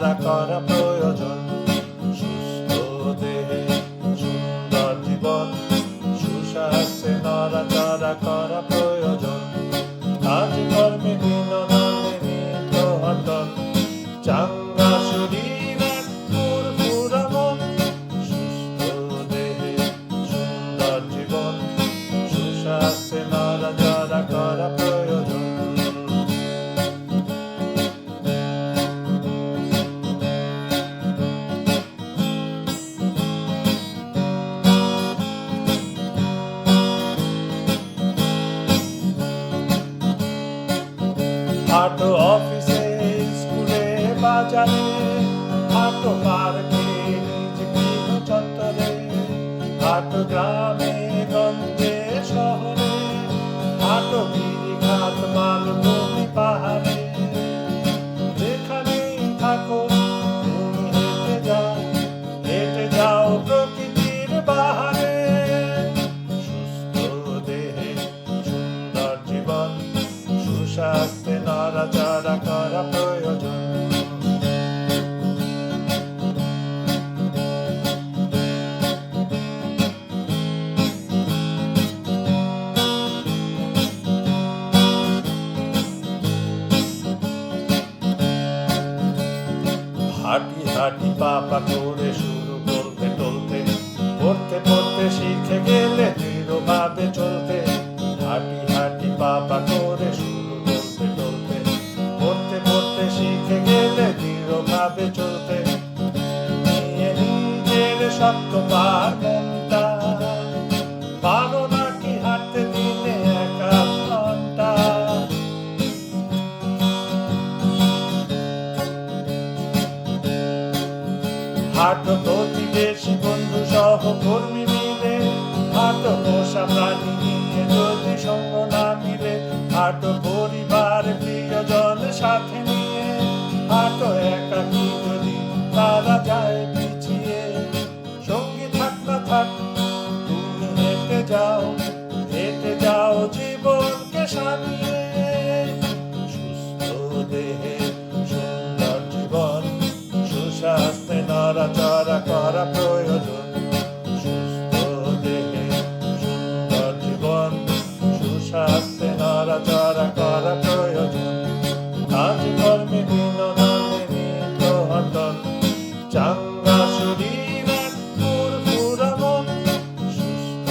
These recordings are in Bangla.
নাড়াচাড়া করা প্রয়োজন। সুস্থ দেহে সুন্দর জীবন, সুস্বাস্থ্যে নাড়াচাড়া করা প্রয়োজন। কাজে কর্মে বিনোদনে নিত্য হরদল, চাঙ্গা শরীর এক ফুরফুরা মন। সুস্থ দেহে সুন্দর জীবন, সুস্বাস্থ্যে নাড়াচাড়া করা প্রয়োজন। হাঁটো অফিসে, স্কুলে, বাজারে, হাঁটো পার্কে, নিজ গৃহ চত্বরে, হাঁটো গ্রামে গঞ্জে শহরে, হাঁটো গিরিখাত মালভূমি পাহাড়ে। যেখানেই থাকো তুমি হেঁটে যাও প্রকৃতির বাহারে। সুস্থ দেহে সুন্দর জীবন, সুস্বাস্থ্যে নাড়াচাড়া করা প্রয়োজন। হাঁটি হাঁটি পা করে শুরু বলতে টলতে, পড়তে পড়তে শিখে গেলে দৃঢ়ভাবে চলতে। হাঁটি হাঁটি পা করে শুরু বলতে টলতে, পড়তে পড়তে শিখে গেলে দৃঢ়ভাবে চলতে। নিয়ে নিজের শক্ত পার মনটা, পারো নাকি হাঁটতে দিনে 1 ঘন্টা। হাঁটো প্রতিবেশী বন্ধু সহকর্মী মিলে, হাঁটো পোষা প্রাণী নিয়ে যদি সঙ্গ না মিলে। হাঁটো পরিবার প্রিয়জন সাথে নিয়ে, হাঁটো একাকী যদি তারা যায় পিছিয়ে। সঙ্গী থাক না থাক তুমি হেঁটে যাও জীবনকে সানিয়ে। সুস্থ দেহে সুন্দর জীবন, সুস্বাস্থ্যে নাড়াচাড়া করা প্রয়োজন। সুস্থ দেহে সুন্দর জীবন, সুস্বাস্থ্যে নাড়াচাড়া করা প্রয়োজন। কাজে কর্মে বিনোদনে নিত্য হরদল, চাঙ্গা শরীর এক ফুরফুরা মন। সুস্থ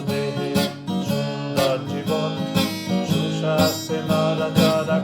দেহে সুন্দর জীবন, সুস্বাস্থ্যে নাড়াচাড়া